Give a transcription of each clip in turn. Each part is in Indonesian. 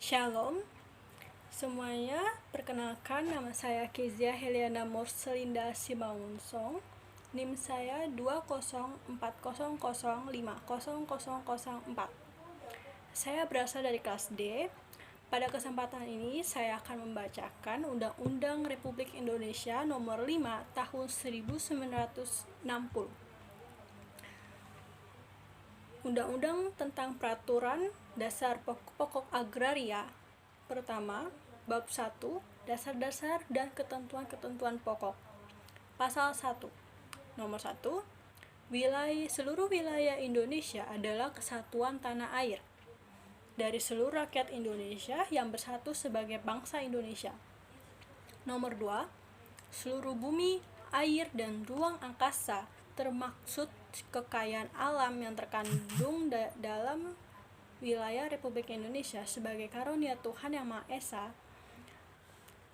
Shalom semuanya, perkenalkan nama saya Kezia Heliana Morselinda Simangunsong. NIM saya 20400500004. Saya berasal dari kelas D. Pada kesempatan ini saya akan membacakan Undang-Undang Republik Indonesia Nomor 5 Tahun 1960. Undang-Undang tentang Peraturan Dasar Pokok Agraria. Pertama, Bab 1, Dasar-dasar dan ketentuan-ketentuan pokok. Pasal 1. Nomor 1, seluruh wilayah Indonesia adalah kesatuan tanah air dari seluruh rakyat Indonesia yang bersatu sebagai bangsa Indonesia. Nomor 2, seluruh bumi, air, dan ruang angkasa termaksud kekayaan alam yang terkandung dalam wilayah Republik Indonesia sebagai karunia Tuhan Yang Maha Esa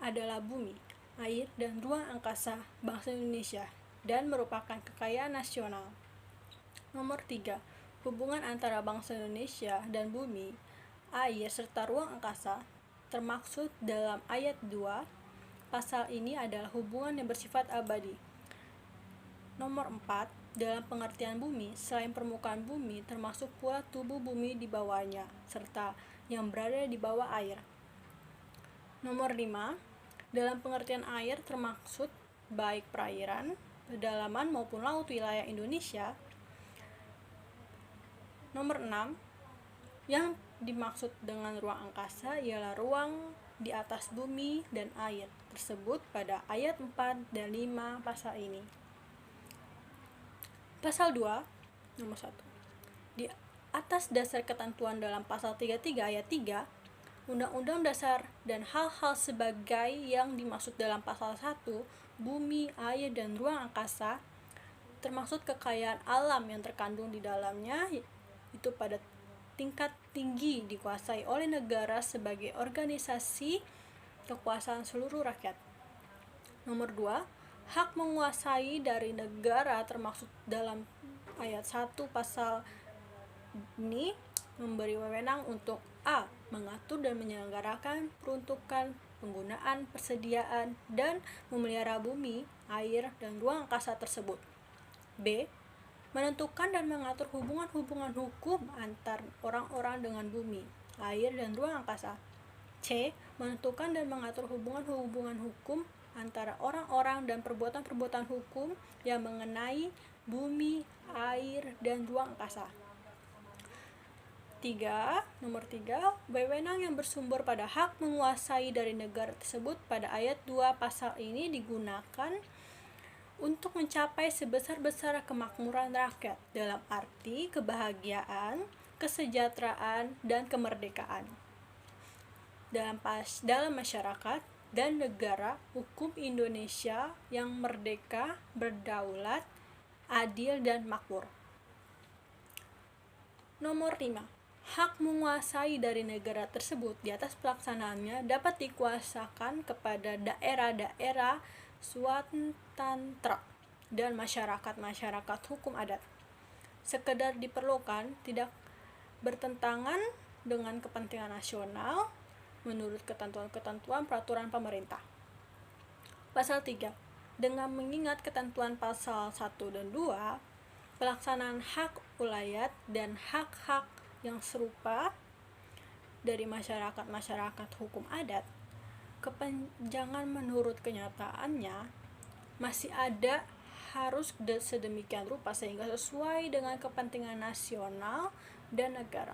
adalah bumi, air, dan ruang angkasa bangsa Indonesia dan merupakan kekayaan nasional. Nomor 3, hubungan antara bangsa Indonesia dan bumi, air, serta ruang angkasa termaksud dalam ayat 2 pasal ini adalah hubungan yang bersifat abadi. Nomor 4, dalam pengertian bumi, selain permukaan bumi, termasuk pula tubuh bumi di bawahnya, serta yang berada di bawah air. Nomor 5, dalam pengertian air termaksud baik perairan, pedalaman maupun laut wilayah Indonesia. Nomor 6, yang dimaksud dengan ruang angkasa ialah ruang di atas bumi dan air tersebut pada ayat 4 dan 5 pasal ini. Pasal 2, nomor 1. Di atas dasar ketentuan dalam pasal 33 ayat 3, Undang-Undang Dasar dan hal-hal sebagai yang dimaksud dalam pasal 1, bumi, air, dan ruang angkasa, termaksud kekayaan alam yang terkandung di dalamnya, itu pada tingkat tinggi dikuasai oleh negara sebagai organisasi kekuasaan seluruh rakyat. Nomor 2, hak menguasai dari negara termaksud dalam ayat 1 pasal ini memberi wewenang untuk A. mengatur dan menyelenggarakan peruntukan, penggunaan, persediaan, dan memelihara bumi, air, dan ruang angkasa tersebut. B. menentukan dan mengatur hubungan-hubungan hukum antar orang-orang dengan bumi, air, dan ruang angkasa. C. menentukan dan mengatur hubungan-hubungan hukum antara orang-orang dan perbuatan-perbuatan hukum yang mengenai bumi, air, dan ruang angkasa. Nomor 3, wewenang yang bersumber pada hak menguasai dari negara tersebut pada ayat 2 pasal ini digunakan untuk mencapai sebesar-besar kemakmuran rakyat dalam arti kebahagiaan, kesejahteraan, dan kemerdekaan dalam masyarakat dan negara hukum Indonesia yang merdeka, berdaulat, adil, dan makmur. Nomor 5, hak menguasai dari negara tersebut di atas pelaksanaannya dapat dikuasakan kepada daerah-daerah swatantra dan masyarakat-masyarakat hukum adat. Sekedar diperlukan, tidak bertentangan dengan kepentingan nasional menurut ketentuan-ketentuan peraturan pemerintah. Pasal 3, dengan mengingat ketentuan pasal 1 dan 2, pelaksanaan hak ulayat dan hak-hak yang serupa dari masyarakat-masyarakat hukum adat, kepanjangan menurut kenyataannya masih ada harus sedemikian rupa sehingga sesuai dengan kepentingan nasional dan negara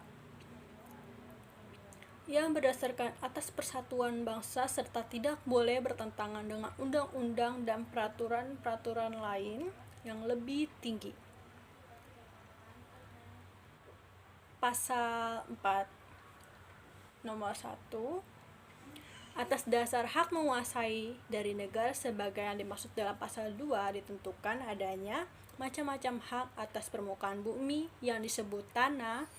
yang berdasarkan atas persatuan bangsa serta tidak boleh bertentangan dengan undang-undang dan peraturan-peraturan lain yang lebih tinggi. Pasal 4, nomor 1, atas dasar hak menguasai dari negara sebagai yang dimaksud dalam pasal 2 ditentukan adanya macam-macam hak atas permukaan bumi yang disebut tanah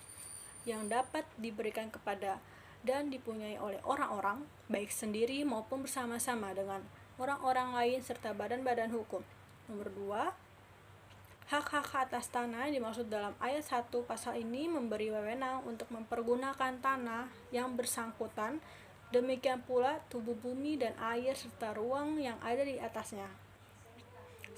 yang dapat diberikan kepada dan dipunyai oleh orang-orang, baik sendiri maupun bersama-sama dengan orang-orang lain serta badan-badan hukum. Nomor 2, Hak-hak atas tanah dimaksud dalam ayat 1 pasal ini memberi wewenang untuk mempergunakan tanah yang bersangkutan, demikian pula tubuh bumi dan air serta ruang yang ada di atasnya.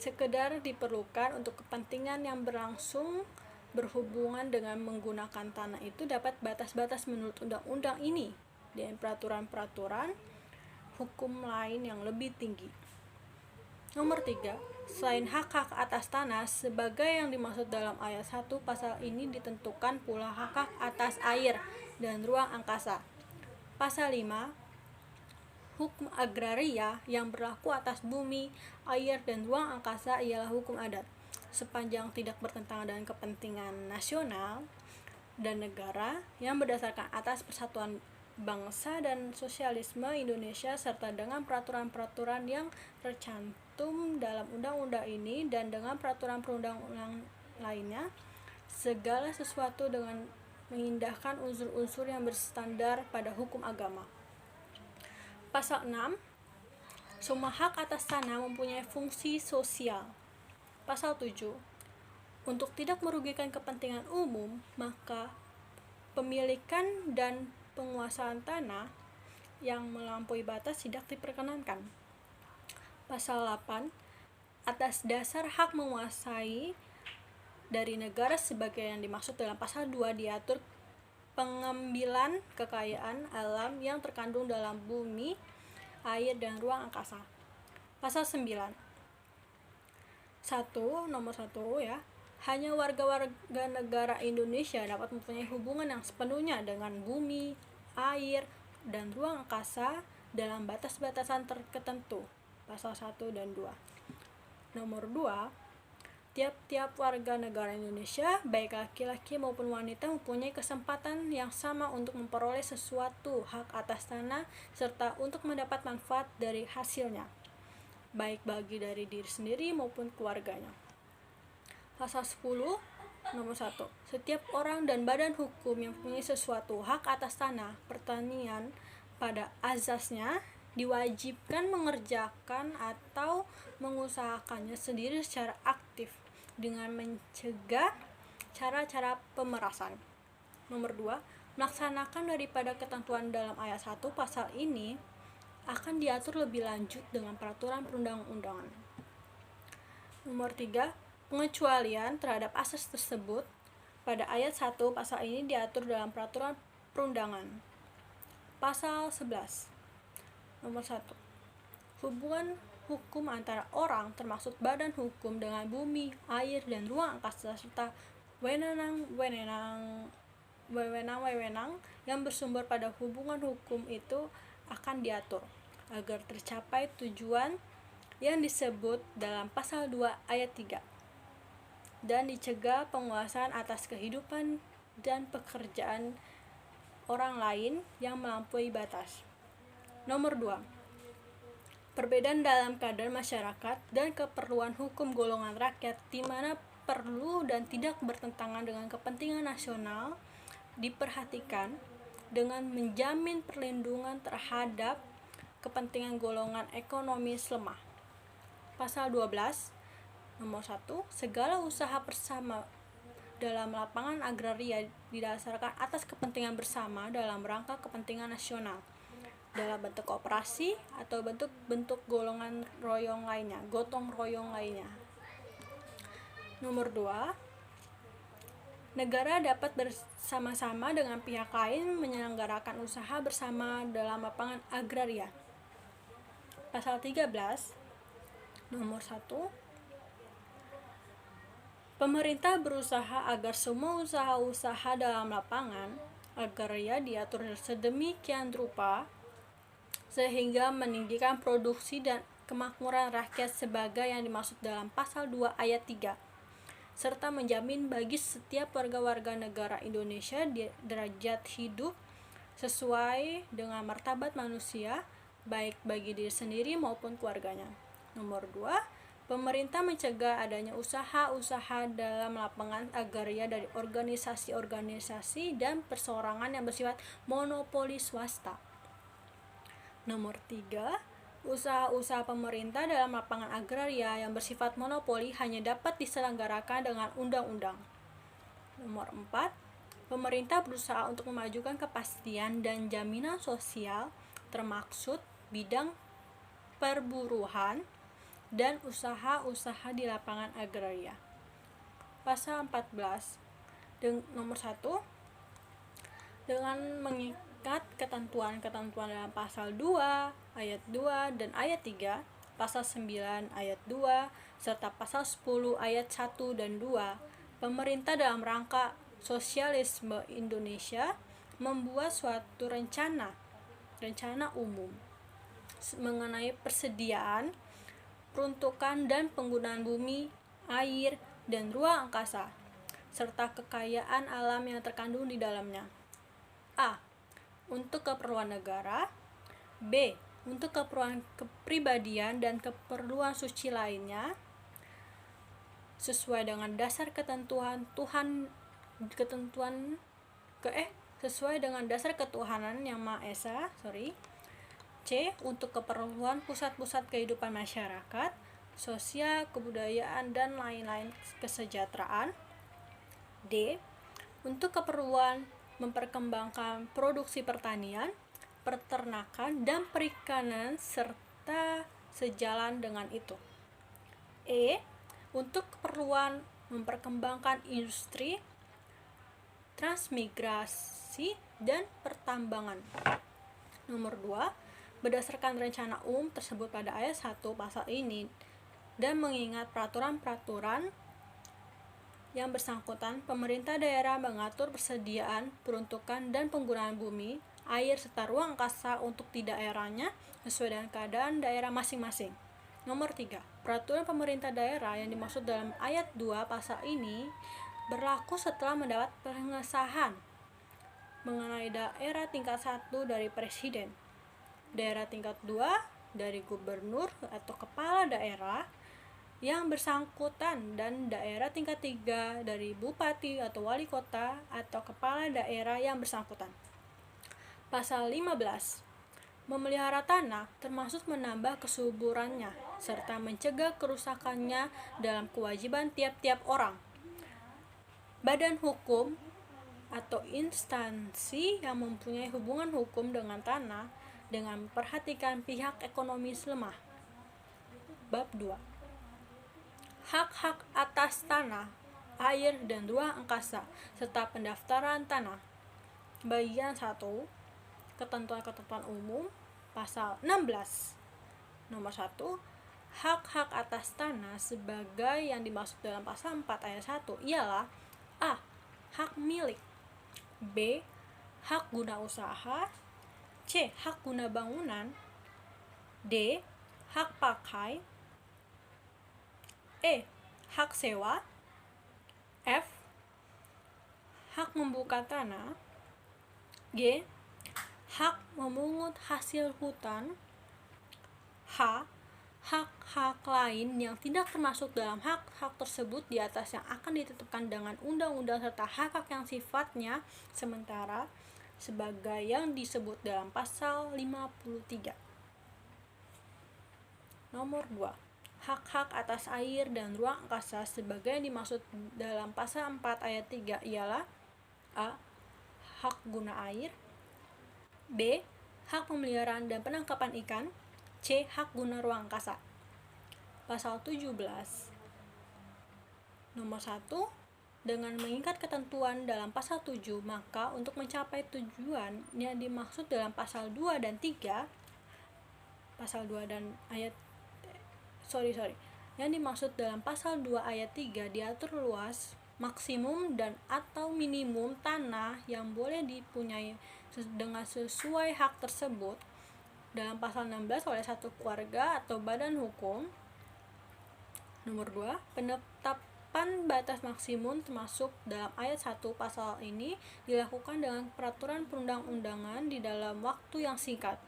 Sekedar diperlukan untuk kepentingan yang berlangsung berhubungan dengan menggunakan tanah itu dapat batas-batas menurut undang-undang ini dan peraturan-peraturan hukum lain yang lebih tinggi. Nomor 3, selain hak-hak atas tanah sebagai yang dimaksud dalam ayat 1 pasal ini ditentukan pula hak-hak atas air dan ruang angkasa. Pasal 5, hukum agraria yang berlaku atas bumi, air, dan ruang angkasa ialah hukum adat. Sepanjang tidak bertentangan dengan kepentingan nasional dan negara yang berdasarkan atas persatuan bangsa dan sosialisme Indonesia serta dengan peraturan-peraturan yang tercantum dalam undang-undang ini dan dengan peraturan perundang-undang lainnya, segala sesuatu dengan mengindahkan unsur-unsur yang berstandar pada hukum agama. Pasal 6, semua hak atas tanah mempunyai fungsi sosial. Pasal 7, untuk tidak merugikan kepentingan umum, maka pemilikan dan penguasaan tanah yang melampaui batas tidak diperkenankan. Pasal 8, atas dasar hak menguasai dari negara sebagai yang dimaksud dalam pasal 2 diatur pengambilan kekayaan alam yang terkandung dalam bumi, air, dan ruang angkasa. Pasal 9, nomor 1 ya. Hanya warga-warga negara Indonesia dapat mempunyai hubungan yang sepenuhnya dengan bumi, air, dan ruang angkasa dalam batas-batasan tertentu. Pasal 1 dan 2. Nomor 2, tiap-tiap warga negara Indonesia, baik laki-laki maupun wanita, mempunyai kesempatan yang sama untuk memperoleh sesuatu hak atas tanah serta untuk mendapat manfaat dari hasilnya, baik bagi dari diri sendiri maupun keluarganya. Pasal 10, nomor 1, setiap orang dan badan hukum yang mempunyai sesuatu hak atas tanah pertanian pada azasnya diwajibkan mengerjakan atau mengusahakannya sendiri secara aktif dengan mencegah cara-cara pemerasan. Nomor 2, melaksanakan daripada ketentuan dalam ayat 1 pasal ini akan diatur lebih lanjut dengan peraturan perundang-undangan. Nomor 3, pengecualian terhadap asas tersebut pada ayat 1 pasal ini diatur dalam peraturan perundangan. Pasal 11, nomor 1, hubungan hukum antara orang termasuk badan hukum dengan bumi, air, dan ruang angkasa serta wewenang yang bersumber pada hubungan hukum itu akan diatur agar tercapai tujuan yang disebut dalam pasal 2 ayat 3 dan dicegah penguasaan atas kehidupan dan pekerjaan orang lain yang melampaui batas. Nomor 2, perbedaan dalam keadaan masyarakat dan keperluan hukum golongan rakyat di mana perlu dan tidak bertentangan dengan kepentingan nasional diperhatikan dengan menjamin perlindungan terhadap kepentingan golongan ekonomis lemah. Pasal 12, nomor 1, segala usaha bersama dalam lapangan agraria didasarkan atas kepentingan bersama dalam rangka kepentingan nasional dalam bentuk koperasi atau bentuk gotong royong lainnya. Nomor 2, negara dapat bersama-sama dengan pihak lain menyelenggarakan usaha bersama dalam lapangan agraria. Pasal 13, nomor 1, pemerintah berusaha agar semua usaha-usaha dalam lapangan agraria diatur sedemikian rupa sehingga meninggikan produksi dan kemakmuran rakyat sebagai yang dimaksud dalam pasal 2 ayat 3 serta menjamin bagi setiap warga-warga negara Indonesia derajat hidup sesuai dengan martabat manusia baik bagi diri sendiri maupun keluarganya. Nomor 2, pemerintah mencegah adanya usaha-usaha dalam lapangan agraria dari organisasi-organisasi dan perseorangan yang bersifat monopoli swasta. Nomor 3, Usaha-usaha pemerintah dalam lapangan agraria yang bersifat monopoli hanya dapat diselenggarakan dengan undang-undang. Nomor 4, pemerintah berusaha untuk memajukan kepastian dan jaminan sosial termaksud bidang perburuhan dan usaha-usaha di lapangan agraria. Pasal 14. Nomor 1, dengan mengikat ketentuan-ketentuan dalam pasal 2, ayat 2 dan ayat 3, pasal 9 ayat 2 serta pasal 10 ayat 1 dan 2, pemerintah dalam rangka sosialisme Indonesia membuat suatu rencana umum mengenai persediaan, peruntukan dan penggunaan bumi, air, dan ruang angkasa serta kekayaan alam yang terkandung di dalamnya. A. Untuk keperluan negara. B. Untuk keperluan kepribadian dan keperluan suci lainnya sesuai dengan dasar sesuai dengan dasar ketuhanan yang Maha Esa. C. Untuk keperluan pusat-pusat kehidupan masyarakat, sosial, kebudayaan, dan lain-lain kesejahteraan. D. Untuk keperluan memperkembangkan produksi pertanian, peternakan, dan perikanan serta sejalan dengan itu. E. Untuk keperluan memperkembangkan industri, transmigrasi, dan pertambangan. Nomor 2, berdasarkan rencana umum tersebut pada ayat 1 pasal ini dan mengingat peraturan-peraturan yang bersangkutan, pemerintah daerah mengatur persediaan, peruntukan, dan penggunaan bumi, air, serta ruang angkasa untuk di daerahnya sesuai dengan keadaan daerah masing-masing. Nomor 3, peraturan pemerintah daerah yang dimaksud dalam ayat 2 pasal ini berlaku setelah mendapat pengesahan mengenai daerah tingkat 1 dari Presiden, daerah tingkat 2 dari Gubernur atau Kepala Daerah yang bersangkutan, dan daerah tingkat 3 dari Bupati atau Wali Kota atau Kepala Daerah yang bersangkutan. Pasal 15. Memelihara tanah termasuk menambah kesuburannya serta mencegah kerusakannya dalam kewajiban tiap-tiap orang. Badan hukum atau instansi yang mempunyai hubungan hukum dengan tanah dengan memperhatikan pihak ekonomis lemah. Bab 2. Hak-hak atas tanah, air, dan ruang angkasa serta pendaftaran tanah. Bagian 1. Ketentuan-ketentuan umum. Pasal 16. Nomor 1. Hak-hak atas tanah sebagai yang dimaksud dalam pasal 4 ayat 1 ialah A. Hak milik. B. Hak guna usaha. C. Hak guna bangunan. D. Hak pakai. E. Hak sewa. F. Hak membuka tanah. G. Hak memungut hasil hutan. H. Hak-hak lain yang tidak termasuk dalam hak-hak tersebut di atas yang akan ditetapkan dengan undang-undang serta hak-hak yang sifatnya sementara sebagai yang disebut dalam pasal 53. Nomor 2. Hak-hak atas air dan ruang angkasa sebagai yang dimaksud dalam pasal 4 ayat 3 ialah A. Hak guna air. B. Hak pemeliharaan dan penangkapan ikan. C. Hak guna ruang angkasa. Pasal 17. Nomor 1. Dengan mengikat ketentuan dalam pasal 7, maka untuk mencapai tujuan yang dimaksud dalam pasal 2 dan 3, pasal 2 dan ayat yang dimaksud dalam pasal 2 ayat 3 diatur luas, maksimum dan atau minimum tanah yang boleh dipunyai dengan sesuai hak tersebut dalam pasal 16 oleh satu keluarga atau badan hukum. Nomor 2, penetapan batas maksimum termasuk dalam ayat 1 pasal ini dilakukan dengan peraturan perundang-undangan di dalam waktu yang singkat.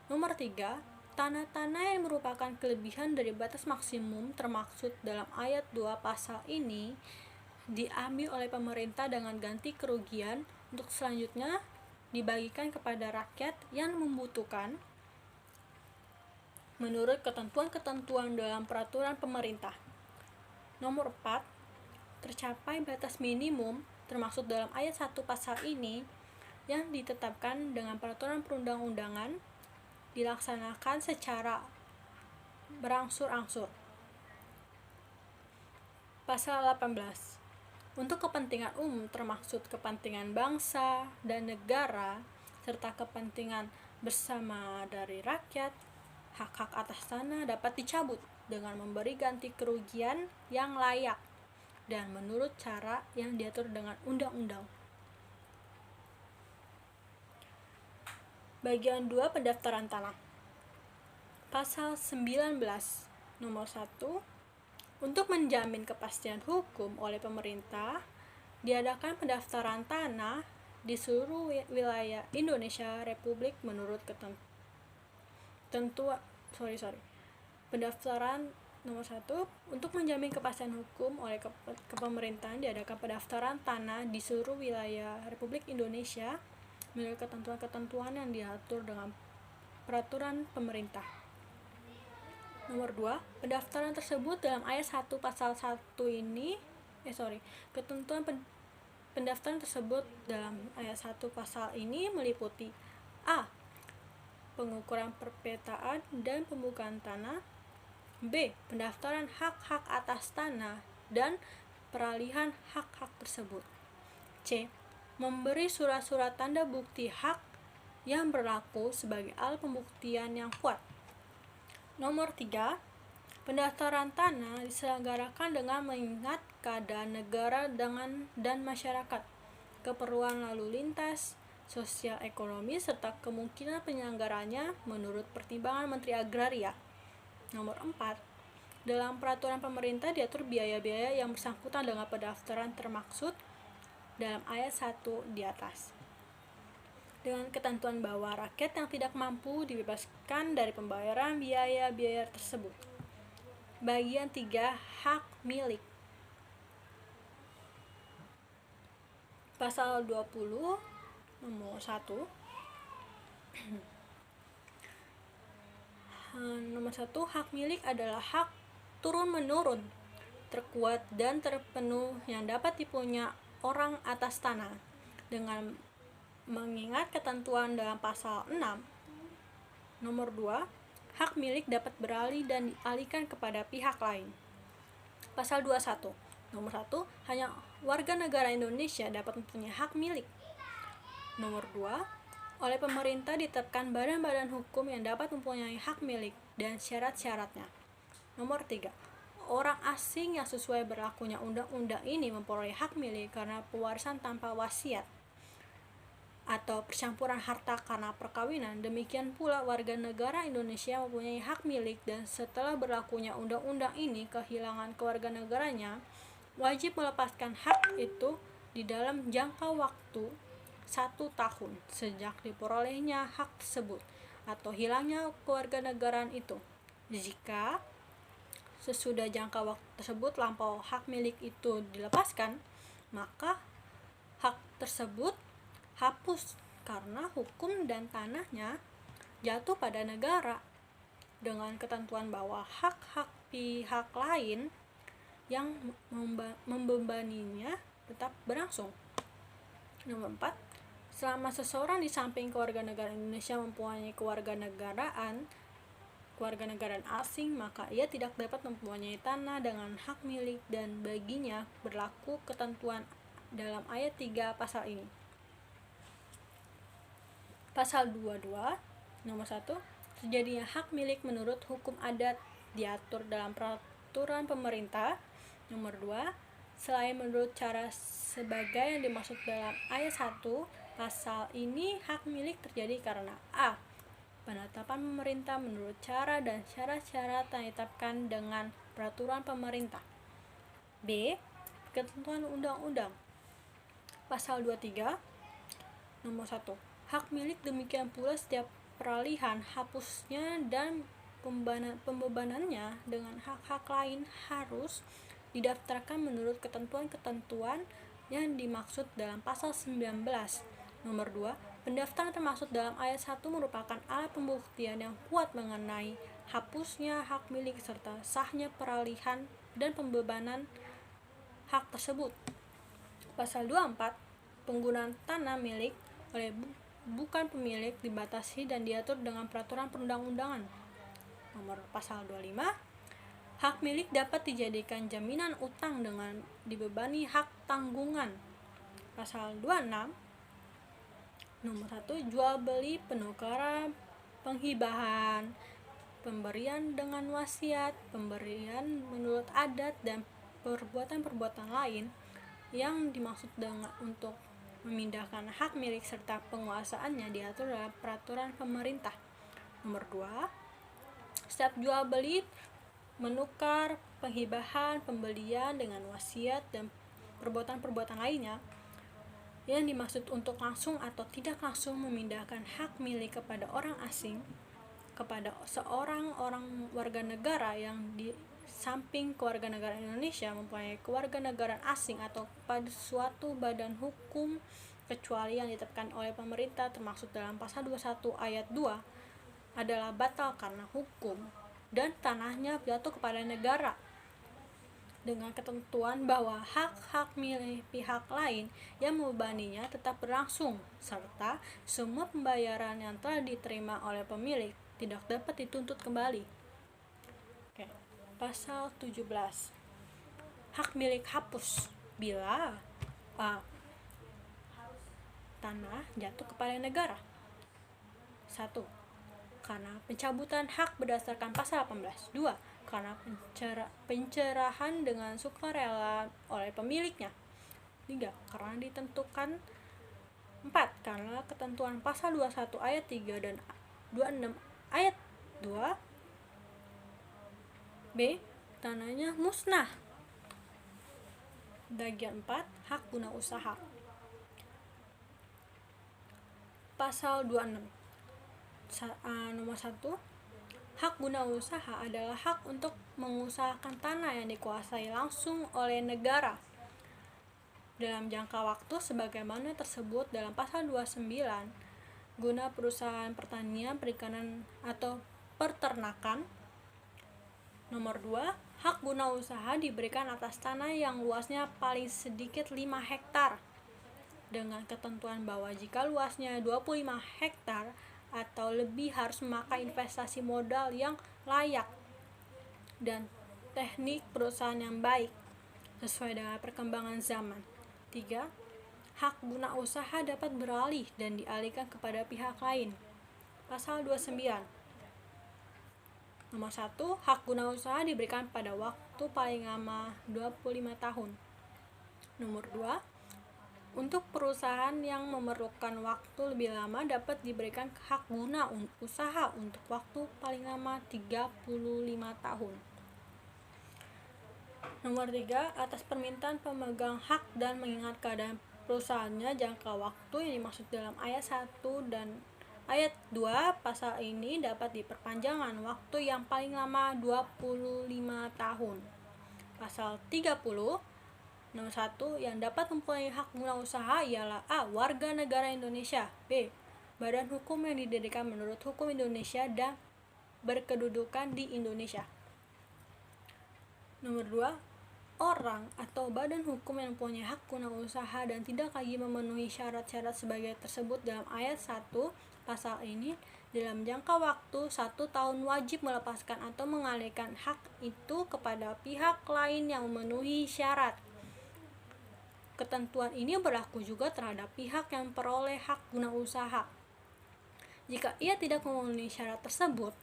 Nomor 3, tanah-tanah yang merupakan kelebihan dari batas maksimum termaksud dalam ayat 2 pasal ini diambil oleh pemerintah dengan ganti kerugian untuk selanjutnya dibagikan kepada rakyat yang membutuhkan. menurut ketentuan-ketentuan dalam peraturan pemerintah. Nomor 4, tercapai batas minimum termaksud dalam ayat 1 pasal ini yang ditetapkan dengan peraturan perundang-undangan dilaksanakan secara berangsur-angsur. Pasal 18. Untuk kepentingan umum termaksud kepentingan bangsa dan negara serta kepentingan bersama dari rakyat, hak-hak atas tanah dapat dicabut dengan memberi ganti kerugian yang layak dan menurut cara yang diatur dengan undang-undang. Bagian 2 pendaftaran tanah. Pasal 19 nomor 1, untuk menjamin kepastian hukum oleh pemerintah, diadakan pendaftaran tanah di seluruh wilayah Indonesia Republik menurut Pendaftaran nomor 1, untuk menjamin kepastian hukum oleh kepemerintahan diadakan pendaftaran tanah di seluruh wilayah Republik Indonesia menurut ketentuan-ketentuan yang diatur dengan peraturan pemerintah. Nomor 2, pendaftaran tersebut dalam ayat 1 pasal 1 ini ketentuan pendaftaran tersebut dalam ayat 1 pasal ini meliputi A. Pengukuran perpetaan dan pembukaan tanah. B. Pendaftaran hak-hak atas tanah dan peralihan hak-hak tersebut. C. Memberi surat-surat tanda bukti hak yang berlaku sebagai alat pembuktian yang kuat. Nomor 3, pendaftaran tanah diselenggarakan dengan mengingat keadaan negara dan masyarakat, keperluan lalu lintas, sosial ekonomi, serta kemungkinan penyelenggaranya menurut pertimbangan Menteri Agraria. Nomor 4, dalam peraturan pemerintah diatur biaya-biaya yang bersangkutan dengan pendaftaran termaksud dalam ayat 1 di atas, dengan ketentuan bahwa rakyat yang tidak mampu dibebaskan dari pembayaran biaya-biaya tersebut. Bagian 3, hak milik. Pasal 20 nomor 1 nomor 1, hak milik adalah hak turun-menurun, terkuat dan terpenuh yang dapat dipunya orang atas tanah dengan mengingat ketentuan dalam pasal 6. Nomor 2, hak milik dapat beralih dan dialihkan kepada pihak lain. Pasal 21. Nomor 1, hanya warga negara Indonesia dapat mempunyai hak milik. Nomor 2, oleh pemerintah ditetapkan badan-badan hukum yang dapat mempunyai hak milik dan syarat-syaratnya. Nomor 3, orang asing yang sesuai berlakunya undang-undang ini memperoleh hak milik karena pewarisan tanpa wasiat atau percampuran harta karena perkawinan. Demikian pula warga negara Indonesia mempunyai hak milik dan setelah berlakunya undang-undang ini kehilangan kewarganegaranya wajib melepaskan hak itu di dalam jangka waktu 1 tahun sejak diperolehnya hak tersebut atau hilangnya kewarganegaraan itu. Jika sesudah jangka waktu tersebut lampau hak milik itu dilepaskan, maka hak tersebut hapus karena hukum dan tanahnya jatuh pada negara, dengan ketentuan bahwa hak-hak pihak lain yang membebaninya tetap berlangsung. Nomor 4, selama seseorang di samping kewarganegaraan Indonesia mempunyai kewarganegaraan asing, maka ia tidak dapat mempunyai tanah dengan hak milik dan baginya berlaku ketentuan dalam ayat 3 pasal ini. Pasal 22 nomor 1, terjadinya hak milik menurut hukum adat diatur dalam peraturan pemerintah. Nomor 2, selain menurut cara sebagai yang dimaksud dalam ayat 1 pasal ini, hak milik terjadi karena A. Penetapan pemerintah menurut cara dan syarat-syarat yang ditetapkan dengan peraturan pemerintah. B. Ketentuan undang-undang. Pasal 23 nomor 1, hak milik demikian pula setiap peralihan, hapusnya dan pembebanannya dengan hak-hak lain harus didaftarkan menurut ketentuan-ketentuan yang dimaksud dalam pasal 19. Nomor 2, pendaftaran termaksud dalam ayat 1 merupakan alat pembuktian yang kuat mengenai hapusnya hak milik serta sahnya peralihan dan pembebanan hak tersebut. Pasal 24, penggunaan tanah milik oleh bukan pemilik dibatasi dan diatur dengan peraturan perundang-undangan. Pasal 25, hak milik dapat dijadikan jaminan utang dengan dibebani hak tanggungan. Pasal 26, nomor 1, jual beli, penukaran, penghibahan, pemberian dengan wasiat, pemberian menurut adat, dan perbuatan-perbuatan lain yang dimaksud dengan untuk memindahkan hak milik serta penguasaannya diatur dalam peraturan pemerintah. Nomor 2, setiap jual beli, menukar, penghibahan, pembelian dengan wasiat, dan perbuatan-perbuatan lainnya yang dimaksud untuk langsung atau tidak langsung memindahkan hak milik kepada orang asing, kepada seorang orang warga negara yang di samping kewarganegaraan Indonesia mempunyai kewarganegaraan asing, atau pada suatu badan hukum kecuali yang ditetapkan oleh pemerintah termaksud dalam pasal 21 ayat 2 adalah batal karena hukum dan tanahnya jatuh kepada negara, dengan ketentuan bahwa hak-hak milik pihak lain yang membebaninya tetap berlangsung, serta semua pembayaran yang telah diterima oleh pemilik tidak dapat dituntut kembali. Pasal 17, hak milik hapus bila a. tanah jatuh kepada negara. 1. Karena pencabutan hak berdasarkan pasal 18. 2. Karena pencerahan dengan sukarela oleh pemiliknya. 3. Karena ditentukan. 4. Karena ketentuan pasal 21 ayat 3 dan 26 ayat 2. B. Tanahnya musnah. Bagian 4, hak guna usaha. Pasal 26. Nomor 1, hak guna usaha adalah hak untuk mengusahakan tanah yang dikuasai langsung oleh negara dalam jangka waktu sebagaimana tersebut dalam pasal 29 guna perusahaan pertanian, perikanan, atau peternakan. Nomor 2, hak guna usaha diberikan atas tanah yang luasnya paling sedikit 5 hektar dengan ketentuan bahwa jika luasnya 25 hektar atau lebih harus memakai investasi modal yang layak dan teknik perusahaan yang baik sesuai dengan perkembangan zaman. 3. Hak guna usaha dapat beralih dan dialihkan kepada pihak lain. Pasal 29. Nomor 1, hak guna usaha diberikan pada waktu paling lama 25 tahun. Nomor 2, untuk perusahaan yang memerlukan waktu lebih lama dapat diberikan hak guna usaha untuk waktu paling lama 35 tahun. Nomor 3, atas permintaan pemegang hak dan mengingat keadaan perusahaannya jangka waktu yang dimaksud dalam ayat 1 dan ayat 2 pasal ini dapat diperpanjang waktu yang paling lama 25 tahun. Pasal 30, nomor 1, yang dapat mempunyai hak guna usaha ialah A. Warga negara Indonesia. B. Badan hukum yang didirikan menurut hukum Indonesia dan berkedudukan di Indonesia. Nomor 2, orang atau badan hukum yang mempunyai hak guna usaha dan tidak lagi memenuhi syarat-syarat sebagai tersebut dalam ayat 1 pasal ini dalam jangka waktu 1 tahun wajib melepaskan atau mengalihkan hak itu kepada pihak lain yang memenuhi syarat. Ketentuan ini berlaku juga terhadap pihak yang peroleh hak guna usaha. Jika ia tidak memenuhi syarat tersebut,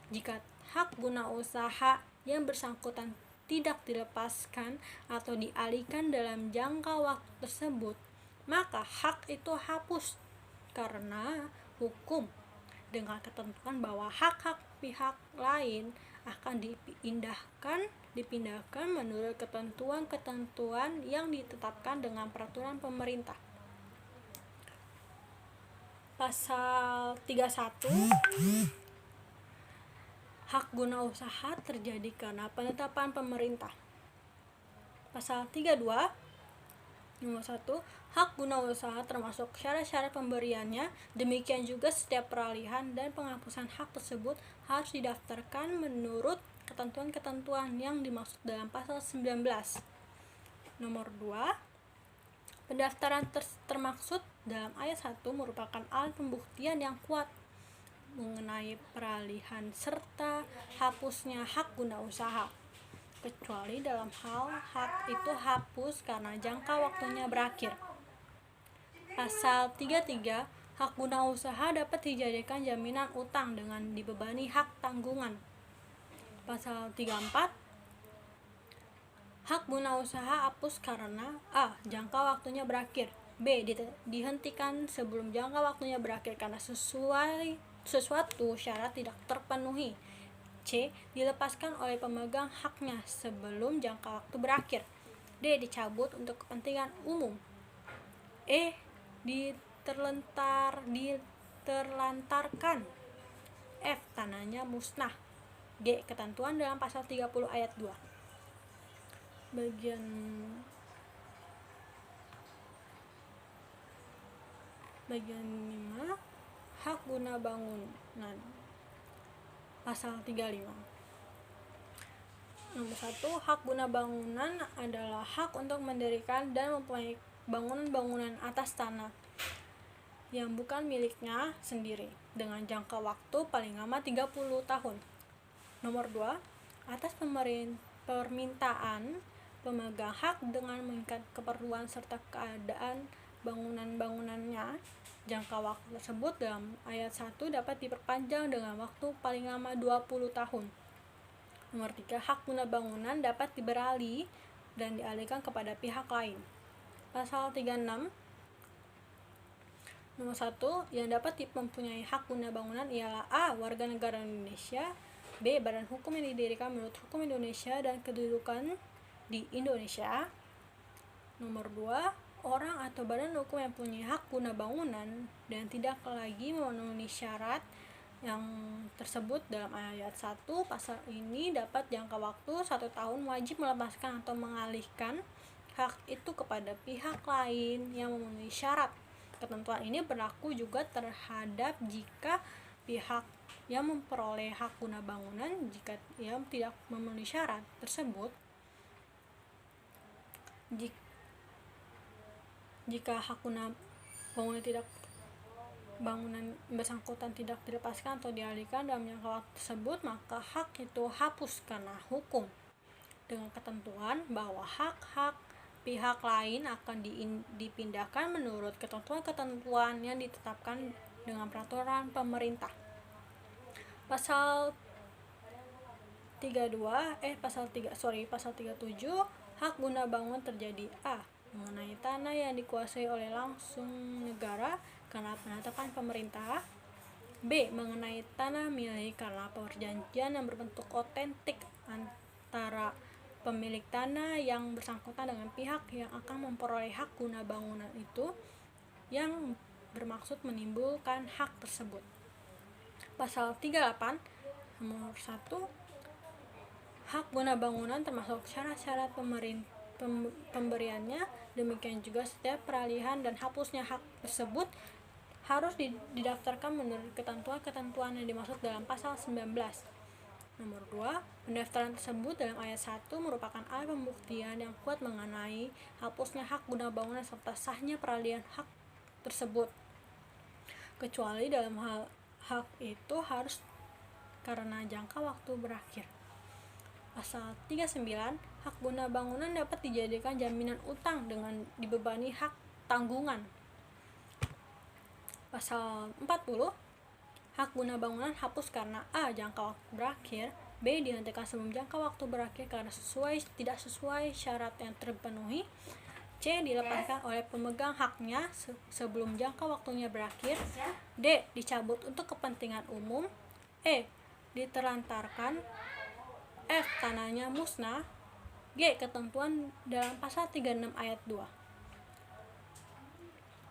jika hak guna usaha yang bersangkutan tidak dilepaskan atau dialihkan dalam jangka waktu tersebut, maka hak itu hapus karena hukum, dengan ketentuan bahwa hak-hak pihak lain akan dipindahkan menurut ketentuan-ketentuan yang ditetapkan dengan peraturan pemerintah. Pasal 31, hak guna usaha terjadi karena penetapan pemerintah. Pasal 32, Nomor 1, hak guna usaha termasuk syarat-syarat pemberiannya. Demikian juga setiap peralihan dan penghapusan hak tersebut harus didaftarkan menurut ketentuan-ketentuan yang dimaksud dalam pasal 19. Nomor 2, pendaftaran termaksud dalam ayat 1 merupakan alat pembuktian yang kuat mengenai peralihan serta hapusnya hak guna usaha, kecuali dalam hal hak itu hapus karena jangka waktunya berakhir. Pasal 33, hak guna usaha dapat dijadikan jaminan utang dengan dibebani hak tanggungan. Pasal 34, hak guna usaha hapus karena A. Jangka waktunya berakhir, B. Dihentikan sebelum jangka waktunya berakhir karena sesuatu syarat tidak terpenuhi, C. Dilepaskan oleh pemegang haknya sebelum jangka waktu berakhir, D. Dicabut untuk kepentingan umum, E. Diterlantarkan, F. Tanahnya musnah, G. Ketentuan dalam pasal 30 ayat 2. Bagian 5, hak guna bangunan. Pasal 35. Nomor 1, hak guna bangunan adalah hak untuk mendirikan dan mempunyai bangunan-bangunan atas tanah yang bukan miliknya sendiri dengan jangka waktu paling lama 30 tahun. Nomor 2, atas permintaan pemegang hak dengan mengikat keperluan serta keadaan bangunan-bangunannya, jangka waktu tersebut dalam ayat 1 dapat diperpanjang dengan waktu paling lama 20 tahun. Nomor 3, hak guna bangunan dapat diberalih dan dialihkan kepada pihak lain. Pasal 36. Nomor 1, yang dapat mempunyai hak guna bangunan ialah A. Warga negara Indonesia, B. Badan hukum yang didirikan menurut hukum Indonesia dan kedudukan di Indonesia. Nomor 2, orang atau badan hukum yang punya hak guna bangunan dan tidak lagi memenuhi syarat yang tersebut dalam ayat 1 pasal ini dapat jangka waktu 1 tahun wajib melepaskan atau mengalihkan hak itu kepada pihak lain yang memenuhi syarat. Ketentuan ini berlaku juga terhadap jika pihak yang memperoleh hak guna bangunan jika ia tidak memenuhi syarat tersebut, jika hak guna bangunan bersangkutan tidak dilepaskan atau dialihkan dalam jangka waktu tersebut, maka hak itu hapus karena hukum, dengan ketentuan bahwa hak-hak pihak lain akan dipindahkan menurut ketentuan-ketentuan yang ditetapkan dengan peraturan pemerintah. Pasal 37, hak guna bangun terjadi A. Mengenai tanah yang dikuasai oleh langsung negara karena penetapan pemerintah, B. Mengenai tanah milik karena perjanjian yang berbentuk otentik antara pemilik tanah yang bersangkutan dengan pihak yang akan memperoleh hak guna bangunan itu yang bermaksud menimbulkan hak tersebut. Pasal 38, nomor 1, hak guna bangunan termasuk syarat-syarat pemberiannya. Demikian juga setiap peralihan dan hapusnya hak tersebut harus didaftarkan menurut ketentuan-ketentuan yang dimaksud dalam pasal 19. Nomor 2, pendaftaran tersebut dalam ayat 1 merupakan alat pembuktian yang kuat mengenai hapusnya hak guna bangunan serta sahnya peralihan hak tersebut, kecuali dalam hal hak itu harus karena jangka waktu berakhir. Pasal 39, hak guna bangunan dapat dijadikan jaminan utang dengan dibebani hak tanggungan. Pasal 40, hak guna bangunan hapus karena A. Jangka waktu berakhir, B. Dihentikan sebelum jangka waktu berakhir karena tidak sesuai syarat yang terpenuhi, C. Dilepaskan oleh pemegang haknya sebelum jangka waktunya berakhir, D. Dicabut untuk kepentingan umum, E. Diterlantarkan, F. Tanahnya musnah, G. Ketentuan dalam pasal 36 ayat 2.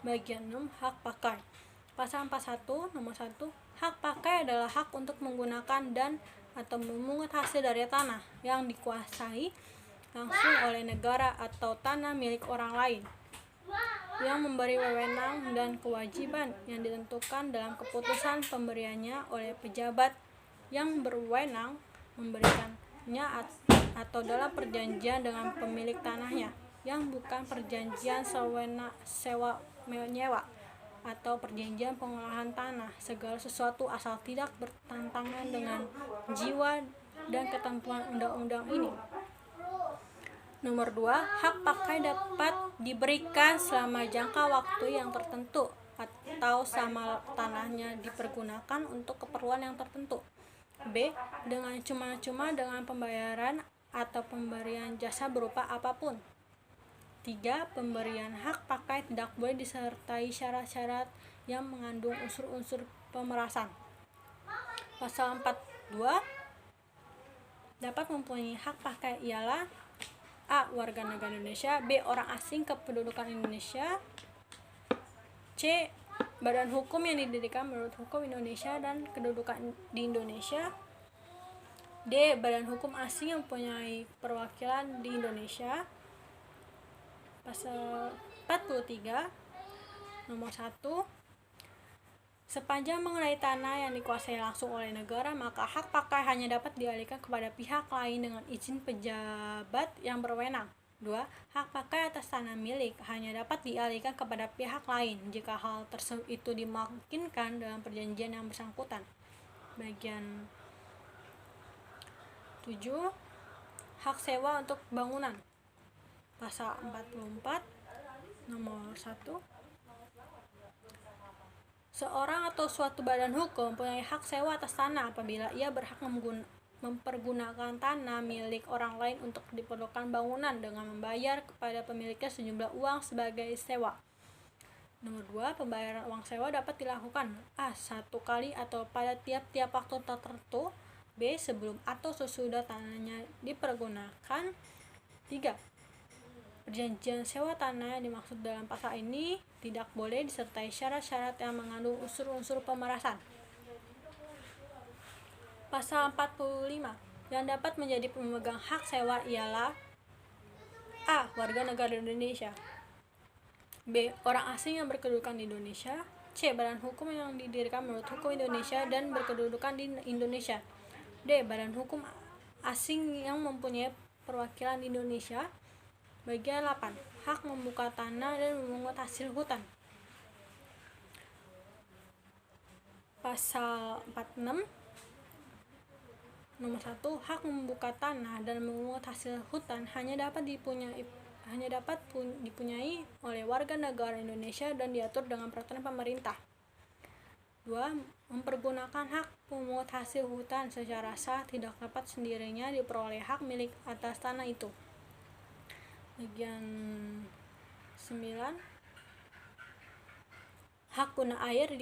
Bagian 6, hak pakai. Pasal 41, nomor 1, hak pakai adalah hak untuk menggunakan dan atau memungut hasil dari tanah yang dikuasai langsung oleh negara atau tanah milik orang lain. yang memberi wewenang dan kewajiban yang ditentukan dalam keputusan pemberiannya oleh pejabat yang berwenang memberikannya atau dalam perjanjian dengan pemilik tanahnya yang bukan perjanjian sewa menyewa atau perjanjian pengolahan tanah, segala sesuatu asal tidak bertentangan dengan jiwa dan ketentuan undang-undang ini. Nomor 2, hak pakai dapat diberikan selama jangka waktu yang tertentu atau selama tanahnya dipergunakan untuk keperluan yang tertentu. B. Dengan cuma-cuma dengan pembayaran atau pemberian jasa berupa apapun. 3. Pemberian hak pakai tidak boleh disertai syarat-syarat yang mengandung unsur-unsur pemerasan. Pasal 42 dapat mempunyai hak pakai ialah A. Warga negara Indonesia. B. Orang asing kependudukan Indonesia. C. Badan hukum yang didirikan menurut hukum Indonesia dan kedudukan di Indonesia. D. Badan hukum asing yang mempunyai perwakilan di Indonesia. Pasal 43 nomor 1, sepanjang mengenai tanah yang dikuasai langsung oleh negara, maka hak pakai hanya dapat dialihkan kepada pihak lain dengan izin pejabat yang berwenang. 2. Hak pakai atas tanah milik hanya dapat dialihkan kepada pihak lain jika hal tersebut itu dimungkinkan dalam perjanjian yang bersangkutan. Bagian 7. Hak sewa untuk bangunan. Pasal 44 nomor 1, seorang atau suatu badan hukum mempunyai hak sewa atas tanah apabila ia berhak mempergunakan tanah milik orang lain untuk diperlukan bangunan dengan membayar kepada pemiliknya sejumlah uang sebagai sewa. Nomor 2, pembayaran uang sewa dapat dilakukan A. Satu kali atau pada tiap-tiap waktu tertentu. B. Sebelum atau sesudah tanahnya dipergunakan. 3. Perjanjian sewa tanah yang dimaksud dalam pasal ini tidak boleh disertai syarat-syarat yang mengandung unsur-unsur pemerasan. Pasal 45, yang dapat menjadi pemegang hak sewa ialah A. Warga negara Indonesia. B. Orang asing yang berkedudukan di Indonesia. C. Badan hukum yang didirikan menurut hukum Indonesia dan berkedudukan di Indonesia. D. Badan hukum asing yang mempunyai perwakilan di Indonesia. Bagian 8. Hak membuka tanah dan memungut hasil hutan. Pasal 46 nomor 1, hak membuka tanah dan memungut hasil hutan hanya dapat dipunyai oleh warga negara Indonesia dan diatur dengan peraturan pemerintah. 2. Mempergunakan hak memungut hasil hutan secara sah tidak dapat sendirinya diperoleh hak milik atas tanah itu. Bagian 9, hak guna air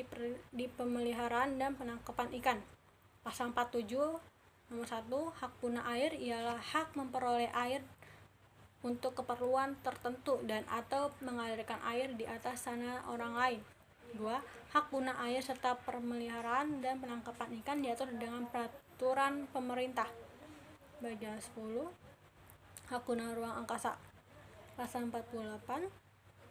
di pemeliharaan dan penangkapan ikan. Pasal 47 nomor 1, hak guna air ialah hak memperoleh air untuk keperluan tertentu dan atau mengalirkan air di atas tanah orang lain. 2. Hak guna air serta pemeliharaan dan penangkapan ikan diatur dengan peraturan pemerintah. Bagian 10, hak guna ruang angkasa. Pasal 48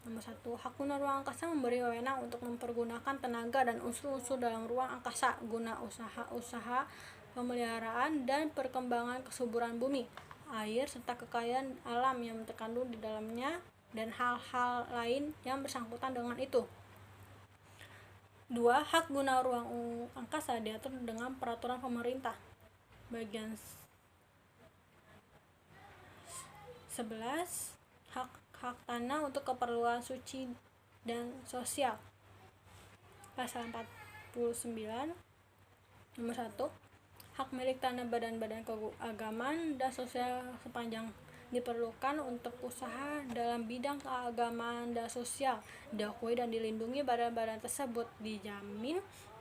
nomor 1, hak guna ruang angkasa memberi wewenang untuk mempergunakan tenaga dan unsur-unsur dalam ruang angkasa guna usaha-usaha pemeliharaan dan perkembangan kesuburan bumi, air serta kekayaan alam yang terkandung di dalamnya dan hal-hal lain yang bersangkutan dengan itu. 2. Hak guna ruang angkasa diatur dengan peraturan pemerintah. Bagian 11, hak tanah untuk keperluan suci dan sosial. Pasal 49 nomor 1, hak milik tanah badan-badan keagamaan dan sosial sepanjang diperlukan untuk usaha dalam bidang keagamaan dan sosial, diakui dan dilindungi badan-badan tersebut, dijamin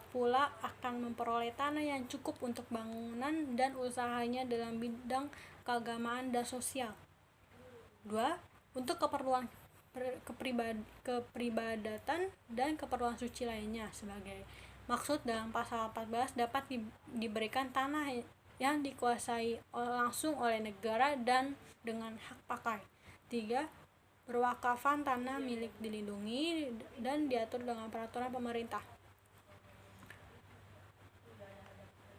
pula akan memperoleh tanah yang cukup untuk bangunan dan usahanya dalam bidang keagamaan dan sosial. 2. Untuk keperluan kepribadatan dan keperluan suci lainnya sebagai maksud dalam pasal 14 dapat diberikan tanah yang dikuasai langsung oleh negara dan dengan hak pakai. 3. berwakafan tanah milik dilindungi dan diatur dengan peraturan pemerintah.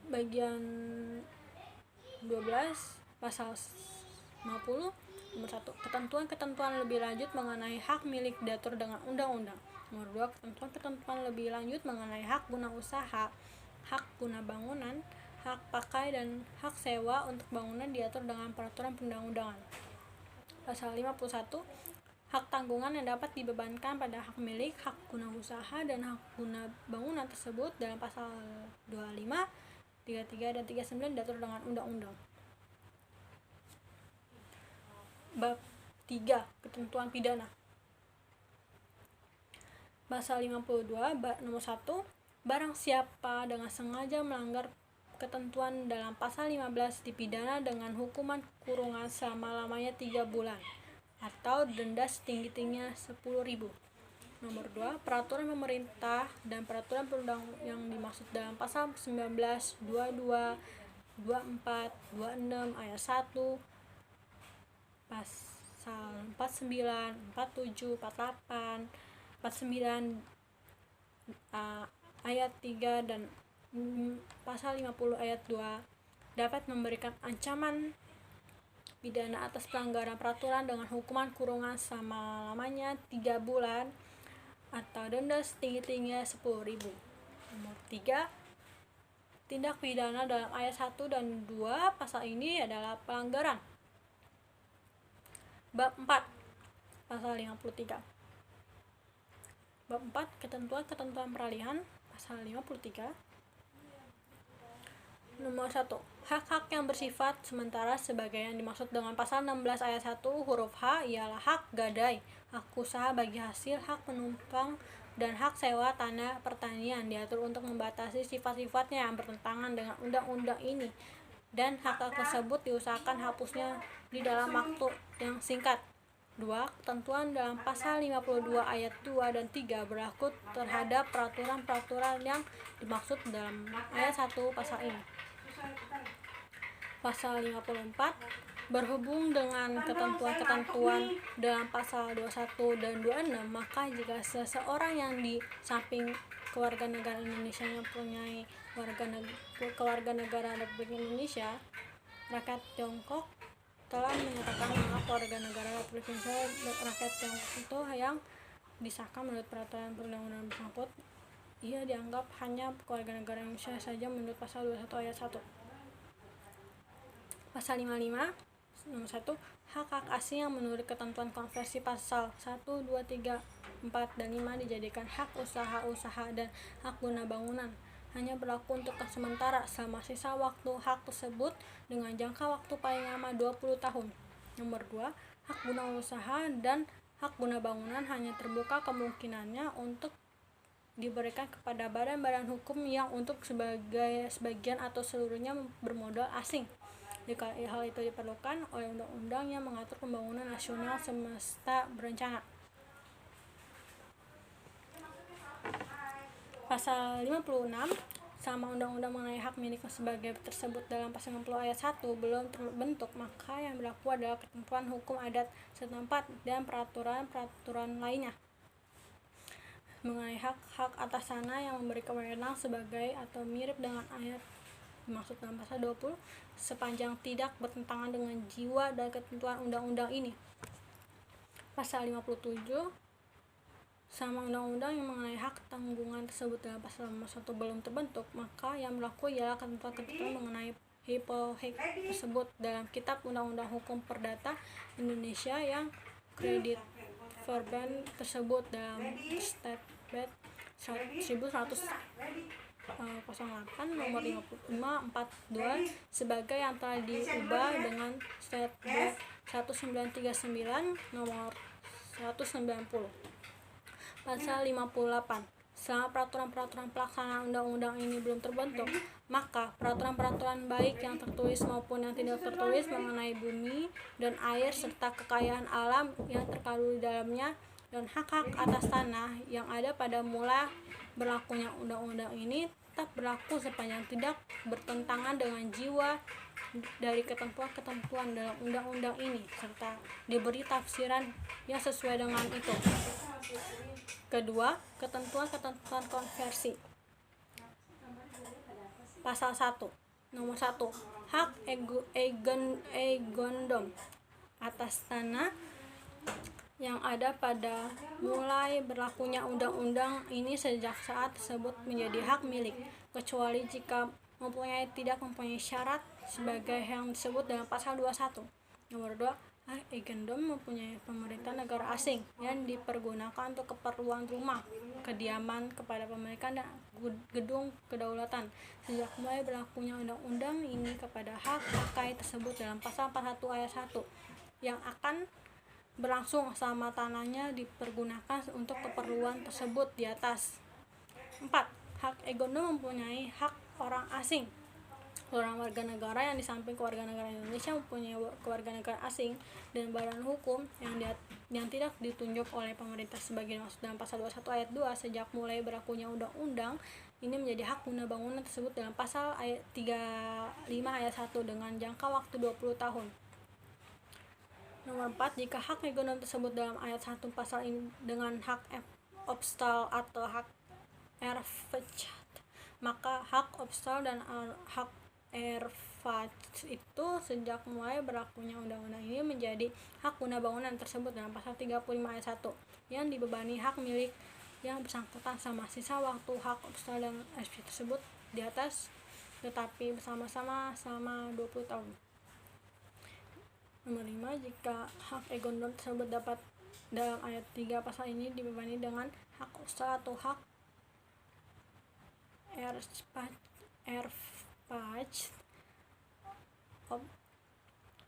Bagian 12 pasal 50 nomor 1. Ketentuan-ketentuan lebih lanjut mengenai hak milik diatur dengan undang-undang. Nomor 2. Ketentuan-ketentuan lebih lanjut mengenai hak guna usaha, hak guna bangunan, hak pakai dan hak sewa untuk bangunan diatur dengan peraturan perundang-undangan. Pasal 51. Hak tanggungan yang dapat dibebankan pada hak milik, hak guna usaha, dan hak guna bangunan tersebut dalam pasal 25, 33, dan 39 diatur dengan undang-undang. Bab 3. Ketentuan pidana. Pasal 52, nomor 1. Barang siapa dengan sengaja melanggar ketentuan dalam pasal 15 dipidana dengan hukuman kurungan selama-lamanya 3 bulan atau denda setinggi-tingginya 10.000. Nomor 2. Peraturan pemerintah dan peraturan perundang yang dimaksud dalam pasal 19, 22, 24, 26 ayat 1, pasal 49, 47, 48, 49 ayat 3 dan pasal 50 ayat 2 dapat memberikan ancaman pidana atas pelanggaran peraturan dengan hukuman kurungan selama-lamanya 3 bulan atau denda setinggi-tingginya 10.000. Nomor 3. Tindak pidana dalam ayat 1 dan 2 pasal ini adalah pelanggaran. Bab 4 pasal 53. Bab 4. Ketentuan-ketentuan peralihan pasal 53. Nomor 1. Hak-hak yang bersifat sementara sebagai yang dimaksud dengan pasal 16 ayat 1 huruf H ialah hak gadai, hak usaha bagi hasil, hak penumpang, dan hak sewa tanah pertanian diatur untuk membatasi sifat-sifatnya yang bertentangan dengan undang-undang ini, dan hak-hak tersebut diusahakan hapusnya di dalam waktu yang singkat. 2. Ketentuan dalam pasal 52 ayat 2 dan 3 berlaku terhadap peraturan-peraturan yang dimaksud dalam ayat 1 pasal ini. Pasal 54 berhubung dengan ketentuan-ketentuan dalam pasal 21 dan 26, maka jika seseorang yang di samping kewarganegaraan Indonesia yang mempunyai kewarganegaraan Republik Indonesia, rakyat Tiongkok telah menyatakan bahwa kewarganegaraan Republik Indonesia rakyat Tiongkok itu yang disahkan menurut peraturan perundang-undangan bersangkut, ia dianggap hanya kewarganegaraan Indonesia saja menurut pasal 21 ayat 1. Pasal 55 nomor 1. Hak-hak asing yang menurut ketentuan konversi pasal 1, 2, 3, 4, dan 5 dijadikan hak usaha dan hak guna bangunan hanya berlaku untuk sementara selama sisa waktu hak tersebut dengan jangka waktu paling lama 20 tahun. Nomor 2. Hak guna usaha dan hak guna bangunan hanya terbuka kemungkinannya untuk diberikan kepada badan-badan hukum yang untuk sebagian atau seluruhnya bermodal asing, jika hal itu diperlukan oleh undang-undang yang mengatur pembangunan nasional semesta berencana. Pasal 56 sama undang-undang mengenai hak milik sebagai tersebut dalam pasal 60 ayat 1 belum terbentuk, maka yang berlaku adalah ketentuan hukum adat setempat dan peraturan-peraturan lainnya mengenai hak-hak atas tanah yang memberi kewenangan sebagai atau mirip dengan ayat dimaksud dalam pasal 20 sepanjang tidak bertentangan dengan jiwa dan ketentuan undang-undang ini. Pasal 57 sama undang-undang yang mengenai hak tanggungan tersebut dalam pasal 1 belum terbentuk, maka yang berlaku ialah ketentuan-ketentuan mengenai hipotek tersebut dalam Kitab Undang-Undang Hukum Perdata Indonesia yang kredit verban tersebut dalam Statbat 1108 nomor 5542 sebagai yang telah diubah dengan Statbat 1939 nomor 190. Pasal 58. Selama peraturan-peraturan pelaksanaan undang-undang ini belum terbentuk, maka peraturan-peraturan baik yang tertulis maupun yang tidak tertulis mengenai bumi dan air serta kekayaan alam yang terkandung di dalamnya dan hak-hak atas tanah yang ada pada mula berlakunya undang-undang ini tetap berlaku sepanjang tidak bertentangan dengan jiwa dari ketentuan-ketentuan dalam undang-undang ini serta diberi tafsiran yang sesuai dengan itu. Kedua, ketentuan-ketentuan konversi. Pasal 1. Nomor 1. Hak egondom atas tanah yang ada pada mulai berlakunya undang-undang ini sejak saat tersebut menjadi hak milik, kecuali jika tidak mempunyai syarat sebagai yang disebut dalam pasal 21. Nomor 2. Hak egondom mempunyai pemerintah negara asing yang dipergunakan untuk keperluan rumah, kediaman kepada pemilikan dan gedung kedaulatan sejak mulai berlakunya undang-undang ini kepada hak terkait tersebut dalam pasal 41 ayat 1 yang akan berlangsung selama tanahnya dipergunakan untuk keperluan tersebut di atas. 4. Hak egondom mempunyai hak orang asing. Orang warga negara yang di samping kewarganegaraan Indonesia mempunyai kewarganegaraan asing dan badan hukum yang tidak ditunjuk oleh pemerintah sebagai dimaksud dalam pasal 21 ayat 2 sejak mulai berlakunya undang-undang ini menjadi hak guna bangunan tersebut dalam pasal ayat 35 ayat 1 dengan jangka waktu 20 tahun. Nomor 4. Jika hak egondom tersebut dalam ayat 1 pasal ini dengan hak opstal atau hak erfecht, maka hak opstal dan hak erfecht itu sejak mulai berlakunya undang-undang ini menjadi hak guna bangunan tersebut dalam pasal 35 ayat 1 yang dibebani hak milik yang bersangkutan sama sisa waktu hak opstal dan erfecht tersebut di atas tetapi bersama-sama selama 20 tahun. Nomor 5. Jika hak egondom tersebut dapat dalam ayat 3 pasal ini dibebani dengan hak opstal atau hak erfecht,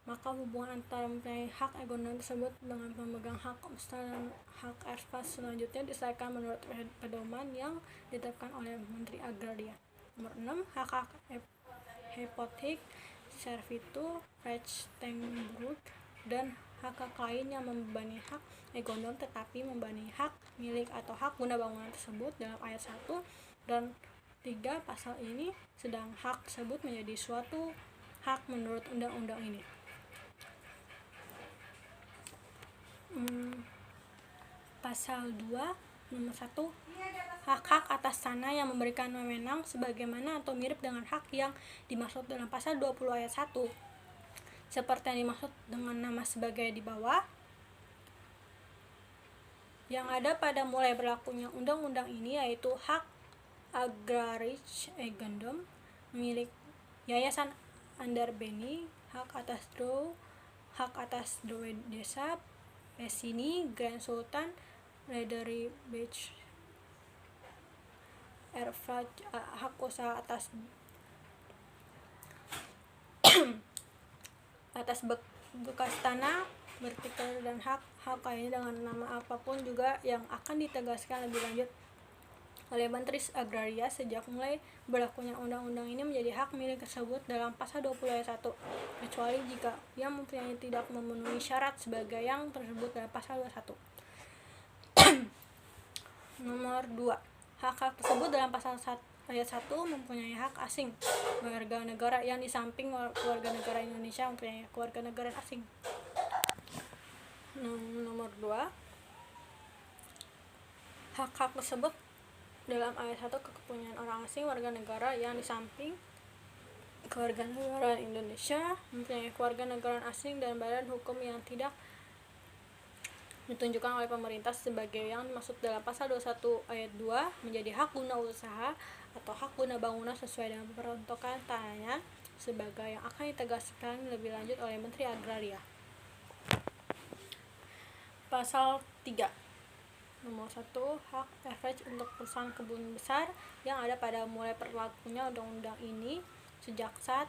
maka hubungan antara mempunyai hak egondom tersebut dengan pemegang hak opstal dan hak erfecht selanjutnya diselesaikan menurut pedoman yang ditetapkan oleh Menteri Agraria. Nomor 6. Hak hypothek, servitude, Rechteigenbrug, dan hak-hak lain yang membebani hak egondom tetapi membebani hak milik atau hak guna bangunan tersebut dalam ayat 1 dan 3 pasal ini, sedang hak tersebut menjadi suatu hak menurut undang-undang ini. Pasal 2 nomor 1. Hak-hak atas tanah yang memberikan wewenang sebagaimana atau mirip dengan hak yang dimaksud dalam pasal 20 ayat 1 seperti yang dimaksud dengan nama sebagai di bawah yang ada pada mulai berlakunya undang-undang ini, yaitu hak agrarische eigendom milik Yayasan Anderbeni, hak atas droe desa, Pesini, Grand Sultan, Redery Beach, erfecht, hak usaha atas bekas tanah, bertikel dan hak lainnya dengan nama apapun juga yang akan ditegaskan lebih lanjut oleh Menteri Agraria sejak mulai berlakunya undang-undang ini menjadi hak milik tersebut dalam pasal 20 ayat 1 kecuali jika yang mempunyai tidak memenuhi syarat sebagai yang tersebut dalam pasal 21. Nomor 2. Hak-hak tersebut dalam pasal ayat 1 mempunyai hak asing warga negara yang di samping warga negara Indonesia mempunyai warga negara asing. Nomor 2. Hak-hak tersebut dalam ayat 1 kepunyaan orang asing warga negara yang di samping kewarganegaraan Indonesia mempunyai kewarganegaraan asing dan badan hukum yang tidak ditunjukkan oleh pemerintah sebagai yang dimaksud dalam pasal 21 ayat 2 menjadi hak guna usaha atau hak guna bangunan sesuai dengan peruntukan tanahnya sebagai yang akan ditegaskan lebih lanjut oleh Menteri Agraria. Pasal 3 nomor 1. Hak erfecht untuk perusahaan kebun besar yang ada pada mulai berlakunya undang-undang ini sejak saat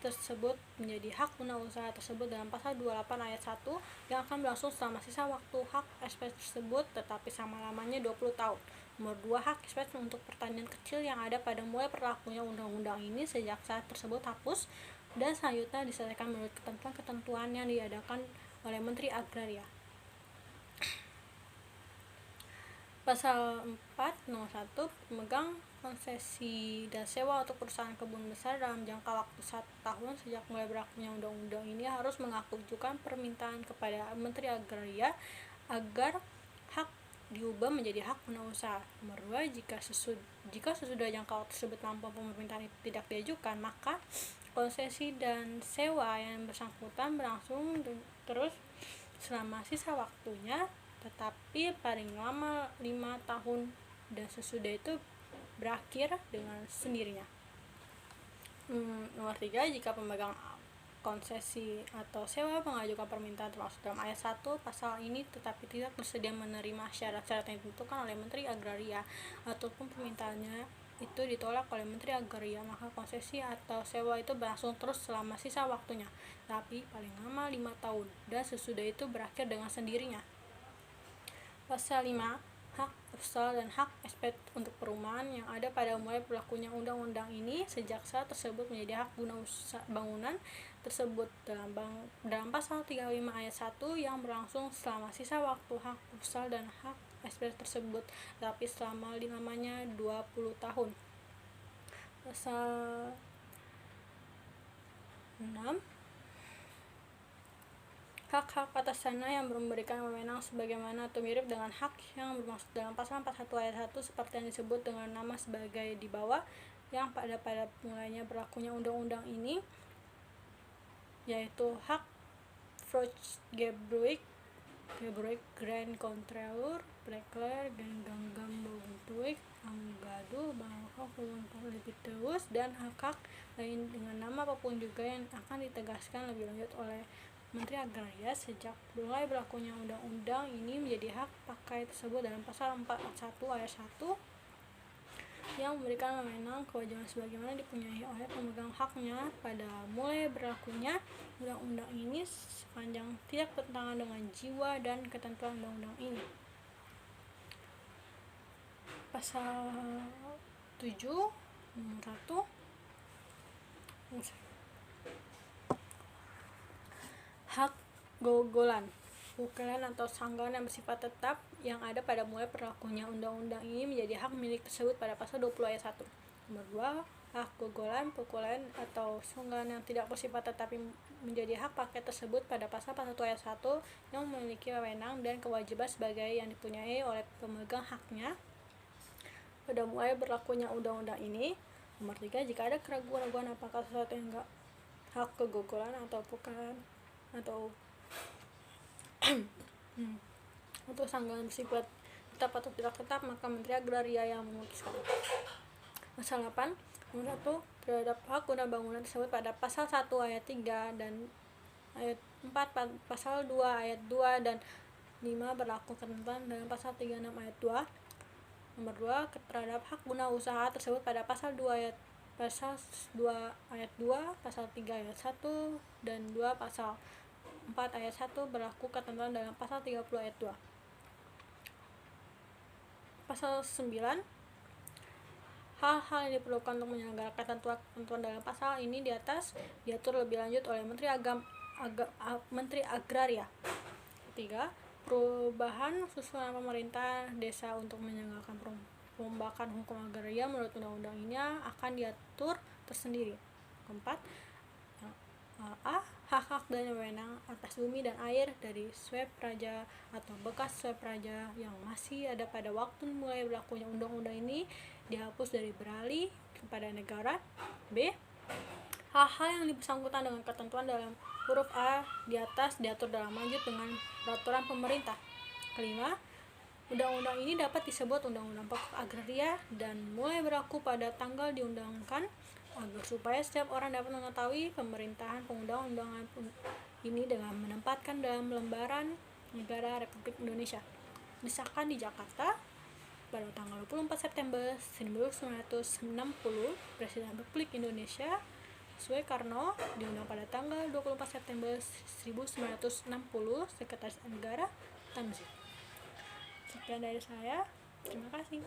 tersebut menjadi hak guna usaha tersebut dalam pasal 28 ayat 1 yang akan berlangsung selama sisa waktu hak erfecht tersebut tetapi selama-lamanya 20 tahun. Nomor 2. Hak erfecht untuk pertanian kecil yang ada pada mulai berlakunya undang-undang ini sejak saat tersebut hapus dan selanjutnya diselesaikan menurut ketentuan-ketentuan yang diadakan oleh Menteri Agraria. Pasal 4 nomor 1. Pemegang konsesi dan sewa untuk perusahaan kebun besar dalam jangka waktu 1 tahun sejak mulai berlakunya undang-undang ini harus mengajukan permintaan kepada Menteri Agraria agar hak diubah menjadi hak guna usaha. Nomor 2, jika sesudah jangka waktu tersebut tanpa permintaan itu tidak diajukan, maka konsesi dan sewa yang bersangkutan berlangsung terus selama sisa waktunya, tetapi paling lama 5 tahun, dan sesudah itu berakhir dengan sendirinya. Nomor 3, jika pemegang konsesi atau sewa mengajukan permintaan termasuk dalam ayat 1 pasal ini tetapi tidak bersedia menerima syarat-syarat yang ditentukan oleh Menteri Agraria ataupun permintaannya itu ditolak oleh Menteri Agraria, maka konsesi atau sewa itu berlangsung terus selama sisa waktunya, tapi paling lama 5 tahun, dan sesudah itu berakhir dengan sendirinya. Pasal 5, hak opsal dan hak SP untuk perumahan yang ada pada mulai berlakunya undang-undang ini sejak saat tersebut menjadi hak guna usaha bangunan tersebut dalam pasal 35 ayat 1 yang berlangsung selama sisa waktu hak opsal dan hak SP tersebut, tapi selama lamanya 20 tahun. Pasal 6, hak-hak atas tanah yang memberikan wewenang sebagaimana atau mirip dengan hak yang bermaksud dalam pasal 41 ayat 1 seperti yang disebut dengan nama sebagai di bawah, yang pada mulainya berlakunya undang-undang ini, yaitu hak Volksgebruik, Grand Controleur, Brekler, dan Ganggam Bouwtuig, Anggadu, Bangkok, Lebiteus, dan hak-hak lain dengan nama apapun juga yang akan ditegaskan lebih lanjut oleh Menteri Agraria sejak mulai berlakunya undang-undang ini menjadi hak pakai tersebut dalam pasal 41 ayat 1 yang memberikan wewenang kewajiban sebagaimana dipunyai oleh pemegang haknya pada mulai berlakunya undang-undang ini sepanjang tidak bertentangan dengan jiwa dan ketentuan undang-undang ini. Pasal 7 nomor 1, hak gogolan, ukilan atau sanggahan yang bersifat tetap yang ada pada mulai berlakunya undang-undang ini menjadi hak milik tersebut pada pasal 20 ayat 1. Nomor 2, hak gogolan, pukulan atau sanggahan yang tidak bersifat tetap menjadi hak pakai tersebut pada pasal 1 ayat 1 yang memiliki wewenang dan kewajiban sebagai yang dipunyai oleh pemegang haknya pada mulai berlakunya undang-undang ini. Nomor 3, jika ada keraguan-keraguan apakah sesuatu yang enggak hak kegogolan atau pukulan atau untuk sanggahan bersifat tetap atau tidak tetap, maka Menteri Agraria yang memutuskan. Pasal 8, nomor 1, terhadap hak guna bangunan tersebut pada pasal 1 ayat 3 dan ayat 4 pasal 2 ayat 2 dan 5 berlaku ketentuan dalam pasal 36 ayat 2. Nomor 2, terhadap hak guna usaha tersebut pada pasal 2 ayat 2, pasal 3 ayat 1 dan 2 pasal 4 ayat 1 berlaku ketentuan dalam pasal 30 ayat 2. Pasal 9, hal-hal yang diperlukan untuk menyelenggarakan ketentuan dalam pasal ini di atas diatur lebih lanjut oleh Menteri Agraria. 3, perubahan susunan pemerintah desa untuk menyelenggarakan perombakan hukum agraria menurut undang-undang ini akan diatur tersendiri. 4, hak-hak dan wewenang atas bumi dan air dari swep raja atau bekas swep raja yang masih ada pada waktu mulai berlakunya undang-undang ini dihapus dari beralih kepada negara. B, hal-hal yang bersangkutan dengan ketentuan dalam huruf A di atas diatur dalam lanjut dengan peraturan pemerintah. Kelima, undang-undang ini dapat disebut Undang-Undang Pokok Agraria dan mulai berlaku pada tanggal diundangkan agar supaya setiap orang dapat mengetahui pemerintahan pengundang-undangan ini dengan menempatkan dalam lembaran negara Republik Indonesia. Disahkan di Jakarta pada tanggal 24 September 1960, Presiden Republik Indonesia Soekarno diundang pada tanggal 24 September 1960, Sekretaris Negara Tan Mesin. Sekian dari saya, terima kasih.